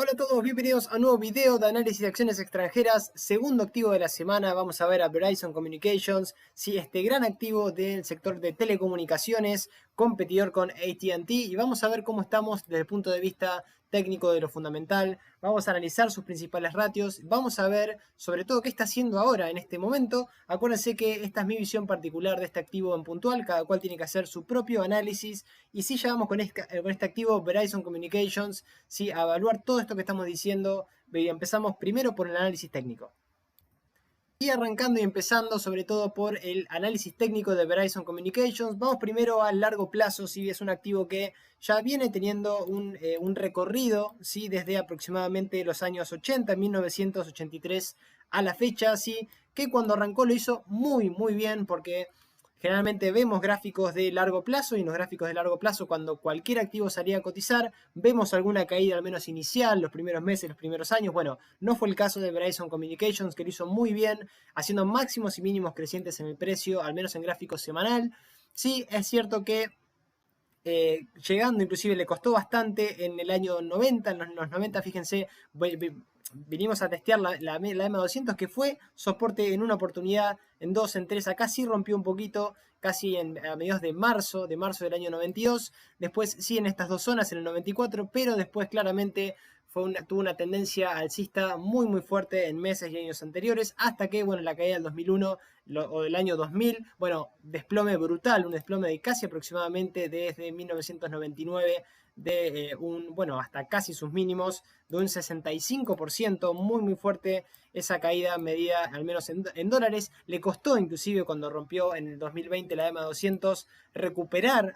Hola a todos, bienvenidos a un nuevo video de análisis de acciones extranjeras, segundo activo de la semana. Vamos a ver a Verizon Communications, sí, este gran activo del sector de telecomunicaciones, competidor con AT&T, y vamos a ver cómo estamos desde el punto de vista técnico de lo fundamental. Vamos a analizar sus principales ratios, vamos a ver sobre todo qué está haciendo ahora en este momento. Acuérdense que esta es mi visión particular de este activo en puntual, cada cual tiene que hacer su propio análisis, y si ya vamos con este activo Verizon Communications, sí, a evaluar todo esto que estamos diciendo. Empezamos primero por el análisis técnico. Y arrancando y empezando sobre todo por el análisis técnico de Verizon Communications, vamos primero al largo plazo. Si es un activo que ya viene teniendo un recorrido, ¿sí? Desde aproximadamente los años 80, 1983 a la fecha, ¿sí? Que cuando arrancó lo hizo muy bien, porque generalmente vemos gráficos de largo plazo, y en los gráficos de largo plazo, cuando cualquier activo salía a cotizar, vemos alguna caída al menos inicial, los primeros meses, los primeros años. Bueno, no fue el caso de Verizon Communications, que lo hizo muy bien, haciendo máximos y mínimos crecientes en el precio, al menos en gráfico semanal. Sí, es cierto que llegando inclusive le costó bastante en el año 90, en los 90, fíjense, vinimos a testear la M200, que fue soporte en una oportunidad, en dos, en tres. Acá sí rompió un poquito, casi a mediados de marzo del año 92. Después sí en estas dos zonas, en el 94, pero después claramente tuvo una tendencia alcista muy fuerte en meses y años anteriores, hasta que, bueno, la caída del 2001 o del año 2000, bueno, desplome brutal, un desplome de casi aproximadamente desde 1999, bueno, hasta casi sus mínimos, de un 65%, muy fuerte esa caída medida al menos en dólares. Le costó inclusive cuando rompió en el 2020 la EMA 200 recuperar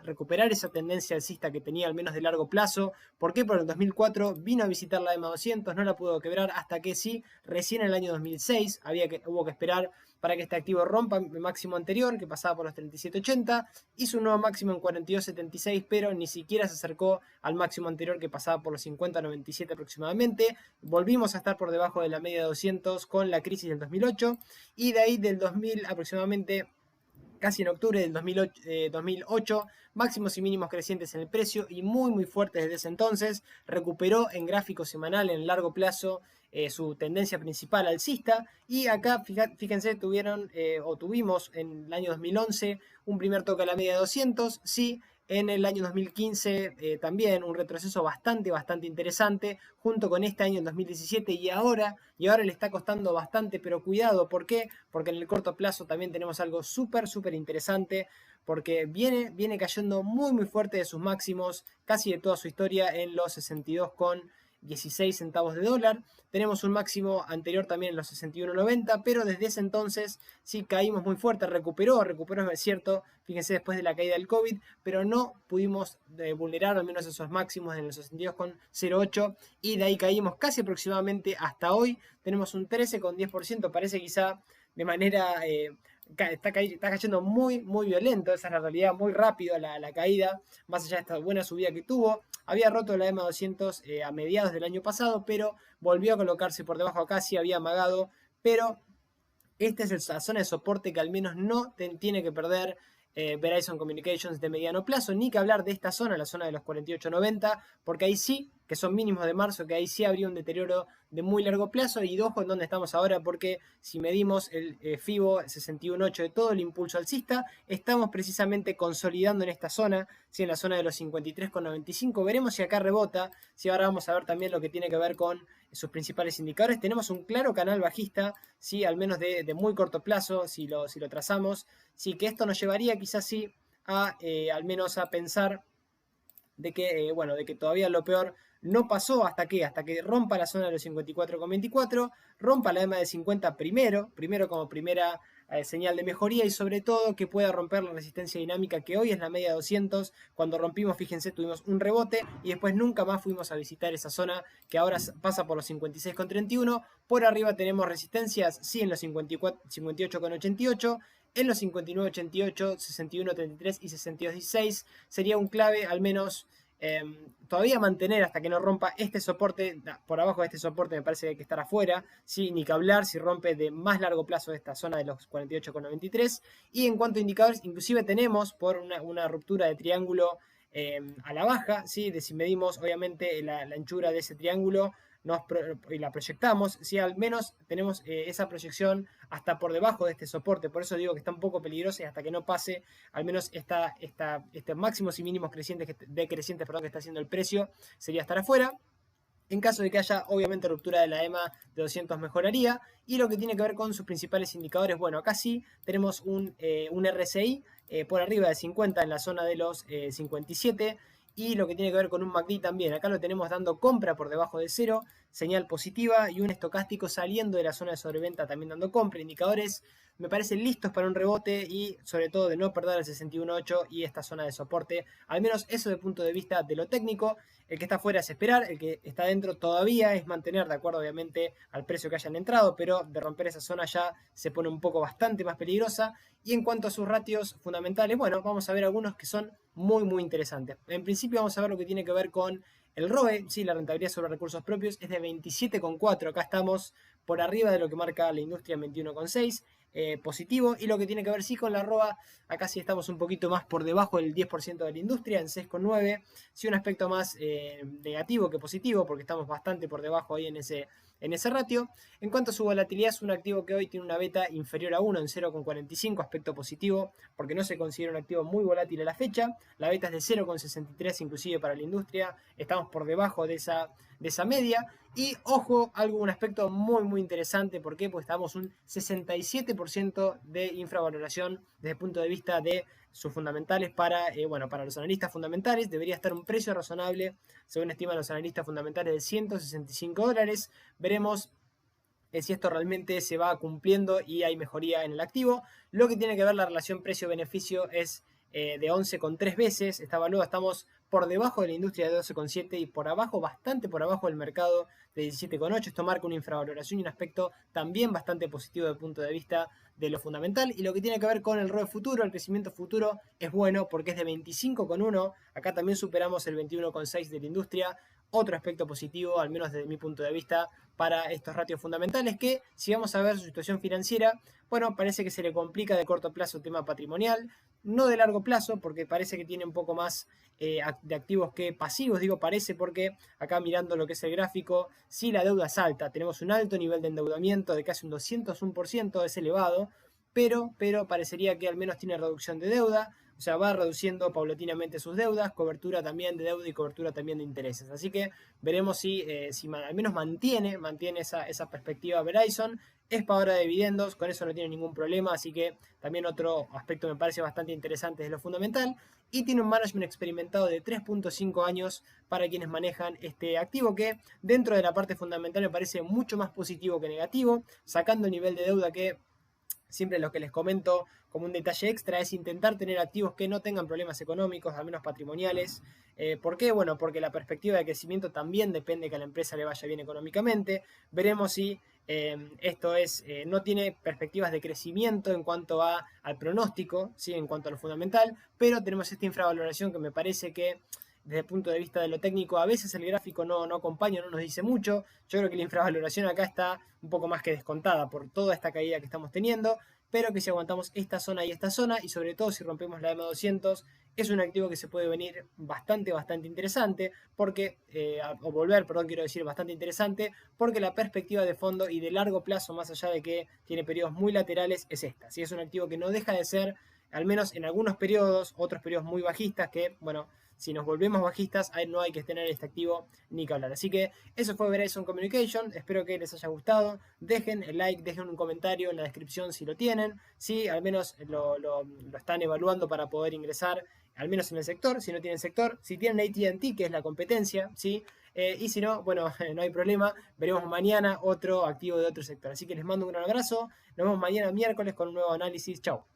esa tendencia alcista que tenía al menos de largo plazo. ¿Por qué? Porque en el 2004 vino a visitar la EMA 200, no la pudo quebrar, hasta que sí, recién en el año 2006 hubo que esperar para que este activo rompa el máximo anterior, que pasaba por los 37.80, hizo un nuevo máximo en 42.76, pero ni siquiera se acercó al máximo anterior, que pasaba por los 50.97 aproximadamente. Volvimos a estar por debajo de la media de 200 con la crisis del 2008, y de ahí del 2000 aproximadamente, casi en octubre del 2008, máximos y mínimos crecientes en el precio, y muy fuertes desde ese entonces. Recuperó en gráfico semanal, en largo plazo, su tendencia principal alcista, y acá fíjense, tuvimos en el año 2011 un primer toque a la media de 200, sí. En el año 2015 también un retroceso bastante interesante, junto con este año en 2017, y ahora le está costando bastante, pero cuidado. ¿Por qué? Porque en el corto plazo también tenemos algo súper interesante, porque viene cayendo muy fuerte de sus máximos, casi de toda su historia, en los 62,16 centavos de dólar. Tenemos un máximo anterior también en los 61,90, pero desde ese entonces sí caímos muy fuerte. Recuperó, es cierto, fíjense, después de la caída del COVID, pero no pudimos vulnerar al menos esos máximos en los 62,08, y de ahí caímos casi aproximadamente hasta hoy. Tenemos un 13,10%, parece quizá de manera... está cayendo muy violento, esa es la realidad, muy rápido la caída, más allá de esta buena subida que tuvo. Había roto la EMA 200 a mediados del año pasado, pero volvió a colocarse por debajo. Acá sí había amagado, pero esta es la zona de soporte que al menos no tiene que perder Verizon Communications de mediano plazo. Ni que hablar de esta zona, la zona de los 48,90, porque ahí sí, que son mínimos de marzo, que ahí sí habría un deterioro de muy largo plazo. Y ojo en dónde estamos ahora, porque si medimos el FIBO 61.8 de todo el impulso alcista, estamos precisamente consolidando en esta zona, ¿sí? En la zona de los 53,95. Veremos si acá rebota. Si ahora vamos a ver también lo que tiene que ver con sus principales indicadores. Tenemos un claro canal bajista, ¿sí? Al menos de muy corto plazo, si lo trazamos. Sí, que esto nos llevaría quizás sí al menos a pensar de que, bueno, de que todavía lo peor no pasó. ¿Hasta qué? Hasta que rompa la zona de los 54,24, rompa la EMA de 50 primero como primera señal de mejoría, y sobre todo que pueda romper la resistencia dinámica, que hoy es la media de 200. Cuando rompimos, fíjense, tuvimos un rebote y después nunca más fuimos a visitar esa zona, que ahora pasa por los 56,31. Por arriba tenemos resistencias, sí, en los 58,88, en los 59,88, 61,33 y 62,16. Sería un clave al menos todavía mantener hasta que no rompa este soporte. Por abajo de este soporte me parece que hay que estar afuera, ¿sí? Ni que hablar si rompe de más largo plazo esta zona de los 48,93. Y en cuanto a indicadores, inclusive tenemos por una ruptura de triángulo a la baja, ¿sí? Si medimos obviamente la anchura de ese triángulo y la proyectamos, si al menos tenemos esa proyección hasta por debajo de este soporte, por eso digo que está un poco peligrosa y hasta que no pase al menos este máximos y mínimos decrecientes que está haciendo el precio, sería estar afuera. En caso de que haya, obviamente, ruptura de la EMA de 200 mejoraría. Y lo que tiene que ver con sus principales indicadores, bueno, acá sí tenemos un RSI por arriba de 50 en la zona de los 57. Y lo que tiene que ver con un MACD también. Acá lo tenemos dando compra por debajo de cero, señal positiva. Y un estocástico saliendo de la zona de sobreventa también dando compra. Indicadores me parecen listos para un rebote y sobre todo de no perder el 61.8 y esta zona de soporte. Al menos eso desde el punto de vista de lo técnico. El que está afuera es esperar, el que está dentro todavía es mantener, de acuerdo obviamente al precio que hayan entrado, pero de romper esa zona ya se pone un poco bastante más peligrosa. Y en cuanto a sus ratios fundamentales, bueno, vamos a ver algunos que son muy interesantes. En principio vamos a ver lo que tiene que ver con el ROE, sí, la rentabilidad sobre recursos propios es de 27,4, acá estamos por arriba de lo que marca la industria en 21,6. Positivo, y lo que tiene que ver sí con la ROA, acá sí estamos un poquito más por debajo del 10% de la industria, en 6,9, sí un aspecto más negativo que positivo, porque estamos bastante por debajo ahí en ese ratio. En cuanto a su volatilidad, es un activo que hoy tiene una beta inferior a 1 en 0,45, aspecto positivo, porque no se considera un activo muy volátil a la fecha. La beta es de 0,63 inclusive para la industria, estamos por debajo de esa media. Y ojo, un aspecto muy interesante, ¿por qué? Porque estamos un 67% de infravaloración desde el punto de vista de sus fundamentales para los analistas fundamentales. Debería estar un precio razonable, según estiman los analistas fundamentales, de $165. Veremos si esto realmente se va cumpliendo y hay mejoría en el activo. Lo que tiene que ver la relación precio-beneficio es de 11,3 veces. Está evaluado, estamos por debajo de la industria de 12,7 y por abajo, bastante por abajo del mercado de 17,8. Esto marca una infravaloración y un aspecto también bastante positivo desde el punto de vista de lo fundamental. Y lo que tiene que ver con el ROE futuro, el crecimiento futuro, es bueno porque es de 25,1. Acá también superamos el 21,6 de la industria. Otro aspecto positivo, al menos desde mi punto de vista, para estos ratios fundamentales, que si vamos a ver su situación financiera, bueno, parece que se le complica de corto plazo el tema patrimonial, no de largo plazo, porque parece que tiene un poco más de activos que pasivos, digo parece porque acá mirando lo que es el gráfico, si la deuda es alta, tenemos un alto nivel de endeudamiento de casi un 201%, es elevado, pero parecería que al menos tiene reducción de deuda, o sea, va reduciendo paulatinamente sus deudas, cobertura también de deuda y cobertura también de intereses. Así que veremos si al menos mantiene esa perspectiva Verizon. Es pagadora de dividendos, con eso no tiene ningún problema, así que también otro aspecto me parece bastante interesante es lo fundamental. Y tiene un management experimentado de 3,5 años para quienes manejan este activo, que dentro de la parte fundamental me parece mucho más positivo que negativo, sacando el nivel de deuda que siempre lo que les comento como un detalle extra es intentar tener activos que no tengan problemas económicos, al menos patrimoniales. ¿Por qué? Bueno, porque la perspectiva de crecimiento también depende de que a la empresa le vaya bien económicamente. Veremos si no tiene perspectivas de crecimiento en cuanto al pronóstico, ¿sí? En cuanto a lo fundamental, pero tenemos esta infravaloración que me parece que desde el punto de vista de lo técnico, a veces el gráfico no acompaña, no nos dice mucho. Yo creo que la infravaloración acá está un poco más que descontada por toda esta caída que estamos teniendo, pero que si aguantamos esta zona y sobre todo si rompemos la EMA 200, es un activo que se puede venir bastante interesante, porque, bastante interesante, porque la perspectiva de fondo y de largo plazo, más allá de que tiene periodos muy laterales, es esta. Si es un activo que no deja de ser, al menos en algunos periodos, otros periodos muy bajistas, que, bueno, si nos volvemos bajistas, ahí no hay que tener este activo ni que hablar. Así que eso fue Verizon Communication. Espero que les haya gustado. Dejen el like, dejen un comentario en la descripción si lo tienen. Si al menos lo están evaluando para poder ingresar, al menos en el sector. Si no tienen sector, si tienen AT&T, que es la competencia, ¿sí? Y si no, bueno, no hay problema. Veremos mañana otro activo de otro sector. Así que les mando un gran abrazo. Nos vemos mañana miércoles con un nuevo análisis. Chao.